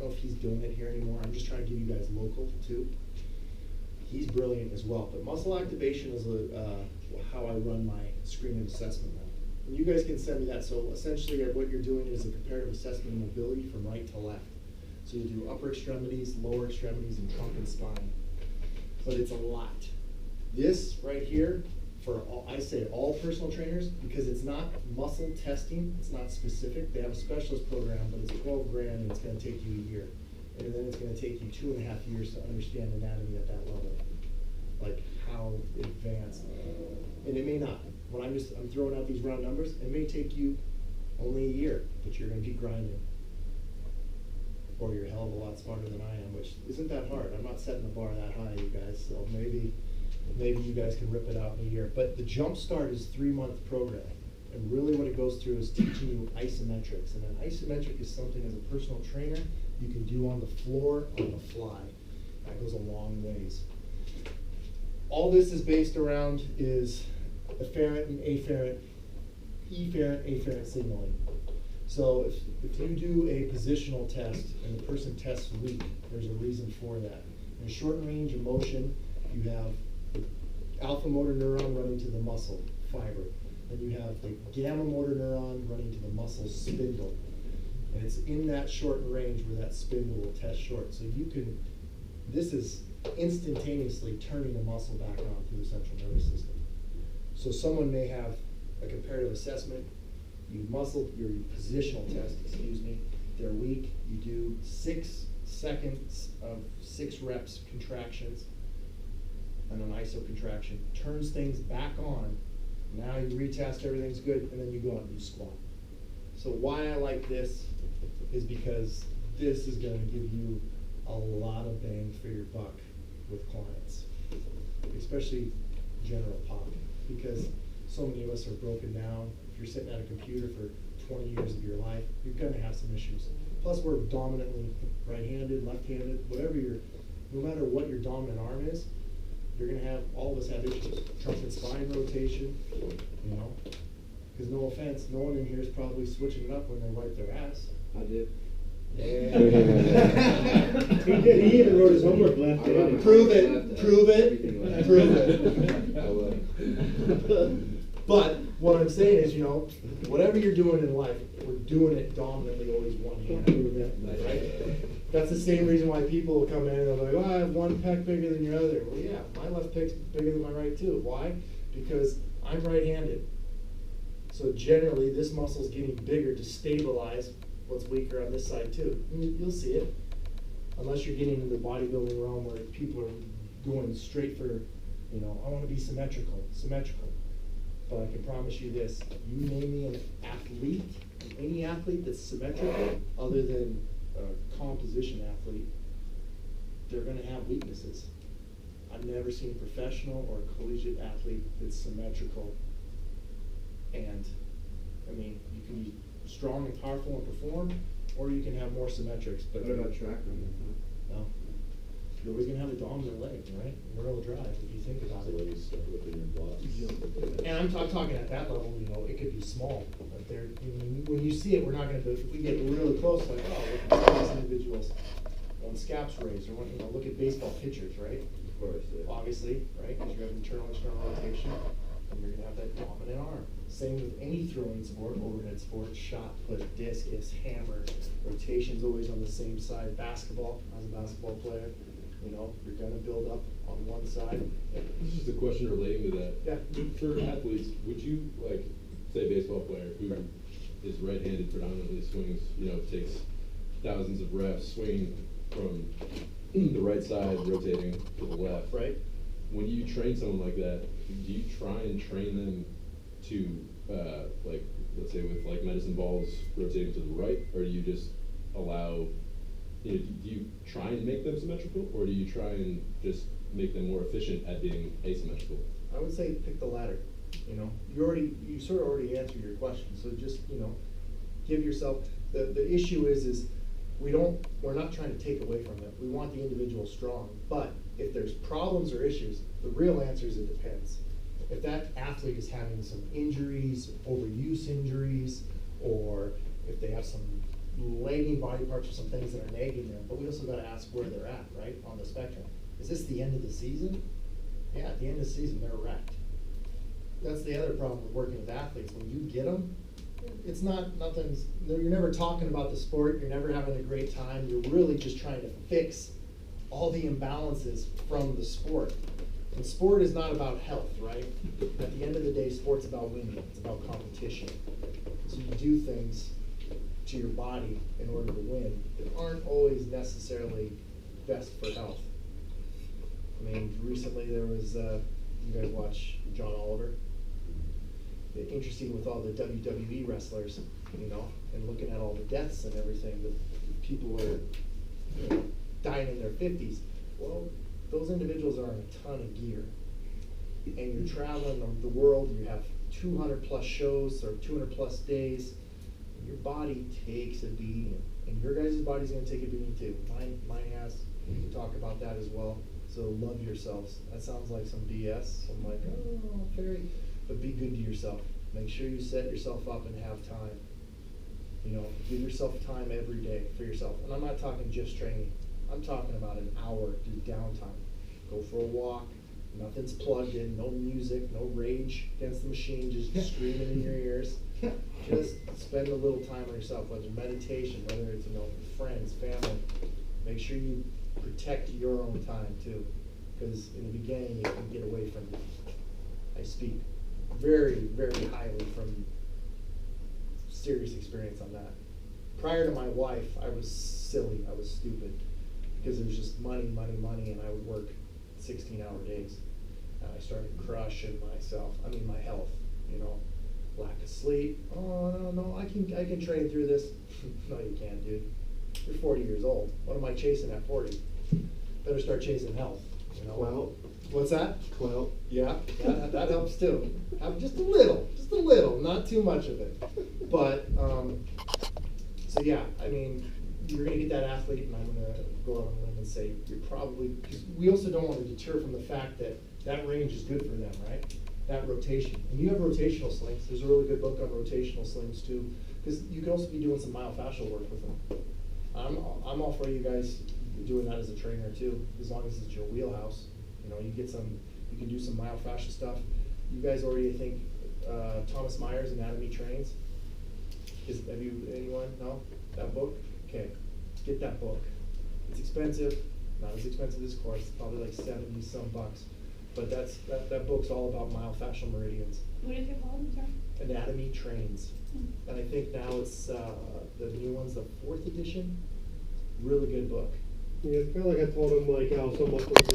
know if he's doing it here anymore. I'm just trying to give you guys local too. He's brilliant as well. But muscle activation is how I run my screening assessment now. And you guys can send me that. So essentially what you're doing is a comparative assessment of mobility from right to left. So you do upper extremities, lower extremities, and trunk and spine. But it's a lot. This right here, for all, I say all personal trainers, because it's not muscle testing, it's not specific. They have a specialist program, but it's 12 grand and it's going to take you a year. And then it's going to take you 2.5 years to understand anatomy at that level, like how advanced. And it may not. When I'm throwing out these round numbers, it may take you only a year, but you're going to be grinding. Or you're a hell of a lot smarter than I am, which isn't that hard. I'm not setting the bar that high, you guys. So maybe you guys can rip it out in a year. But the Jump Start is a 3-month program. And really what it goes through is teaching you isometrics. And an isometric is something as a personal trainer you can do on the floor, on the fly. That goes a long ways. All this is based around is afferent and afferent, efferent, afferent signaling. So if you do a positional test and the person tests weak, there's a reason for that. In short range of motion, you have the alpha motor neuron running to the muscle fiber. Then you have the gamma motor neuron running to the muscle spindle. And it's in that short range where that spindle will test short. So you can, this is instantaneously turning the muscle back on through the central nervous system. So someone may have a comparative assessment, you your positional test, excuse me, they're weak, you do 6 seconds of 6 reps contractions and an iso contraction, turns things back on. Now you retest, everything's good, and then you go out and you squat. So why I like this is because this is going to give you a lot of bang for your buck with clients, especially general pop, because so many of us are broken down. If you're sitting at a computer for 20 years of your life, you're going to have some issues. Plus, we're dominantly right-handed, left-handed, no matter what your dominant arm is, you're going to have, all of us have issues. Trunk and spine rotation, you know, because no offense, no one in here is probably switching it up when they wipe their ass. I did. Yeah. He did. He even wrote his homework left-handed. Prove it. Prove it. Prove it. But what I'm saying is, you know, whatever you're doing in life, we're doing it dominantly always one hand. Right? That's the same reason why people will come in and they're like, oh, I have one pec bigger than your other. Well, yeah, my left pec's bigger than my right too. Why? Because I'm right-handed. So generally, this muscle's getting bigger to stabilize what's weaker on this side too. And you'll see it. Unless you're getting into the bodybuilding realm where people are going straight for, you know, I want to be symmetrical. But I can promise you this, you name me an athlete, any athlete that's symmetrical other than a composition athlete, they're going to have weaknesses. I've never seen a professional or a collegiate athlete that's symmetrical. And, I mean, you can be strong and powerful and perform, or you can have more symmetrics. But what about track running? No. You're always going to have a dominant leg, right? Rear-wheel drive, if you think about it. And I'm talking at that level, you know, it could be small. But when you see it, we're not going to, if we get really close, like, oh, look at these individuals on scaps raised, or, you know, look at baseball pitchers, right? Of course, yeah. Obviously, right? Because you have internal and external rotation, and you're going to have that dominant arm. Same with any throwing sport, overhead sport, shot put, discus, hammer. Rotation's always on the same side. Basketball, as a basketball player, you know, you're going to build up on one side. This is a question relating to that. Yeah. For athletes, would you, like, say a baseball player who is right-handed predominantly, swings, you know, takes thousands of reps, swinging from the right side, rotating to the left. Right. When you train someone like that, do you try and train them to, like, let's say with like medicine balls rotating to the right, or do you just allow, you know, do you try and make them symmetrical, or do you try and just make them more efficient at being asymmetrical? I would say pick the latter. You know, you sort of already answered your question. So just, you know, give yourself, the issue is we're not trying to take away from it. We want the individual strong, but if there's problems or issues, the real answer is it depends. If that athlete is having some injuries, overuse injuries, or if they have some lagging body parts or some things that are nagging them, but we also gotta ask where they're at, right, on the spectrum. Is this the end of the season? Yeah, at the end of the season, they're wrecked. That's the other problem with working with athletes. When you get them, it's not, you're never talking about the sport, you're never having a great time, you're really just trying to fix all the imbalances from the sport. And sport is not about health, right? At the end of the day, sport's about winning, it's about competition. So you do things to your body in order to win that aren't always necessarily best for health. I mean, recently there was, you guys watch John Oliver? Interesting with all the WWE wrestlers, you know, and looking at all the deaths and everything, that people were, you know, dying in their 50s. Well, those individuals are on a ton of gear. And you're traveling the world, you have 200 plus shows or 200 plus days, and your body takes a beating. And your guys' body's gonna take a beating too. Mine has. We can talk about that as well. So love yourselves. That sounds like some BS. I'm like, oh, very, but be good to yourself. Make sure you set yourself up and have time. You know, give yourself time every day for yourself. And I'm not talking just training. I'm talking about an hour to downtime. Go for a walk. Nothing's plugged in. No music. No rage against the machine. Just screaming in your ears. Just spend a little time on yourself. Whether meditation, whether it's, you know, friends, family. Make sure you protect your own time too, because in the beginning it can get away from you. I speak very, very highly from serious experience on that. Prior to my wife, I was silly, I was stupid, because there was just money, money, money, and I would work 16-hour days. And I started crushing myself, my health, you know, lack of sleep. Oh, no, I can train through this. No, you can't, dude. You're 40 years old. What am I chasing at 40? Better start chasing health. You know? Clout. What's that? Clout. Yeah, that helps too. Have just a little, not too much of it. But, so yeah, I mean, you're going to get that athlete, and I'm going to go out on a limb and say you're probably, because we also don't want to deter from the fact that that range is good for them, right? That rotation. And you have rotational slings. There's a really good book on rotational slings too, because you can also be doing some myofascial work with them. I'm all for you guys doing that as a trainer too, as long as it's your wheelhouse. You know, you can do some myofascial stuff. You guys already, I think, Thomas Myers, Anatomy Trains. Have you, anyone? No? That book? Okay, get that book. It's expensive, not as expensive as this course, probably like 70 some bucks. But that book's all about myofascial meridians. What is it called? Sorry? Anatomy Trains. And I think now it's the new one's the 4th edition. Really good book. Yeah, it's kind of like I told him, like, how some muscles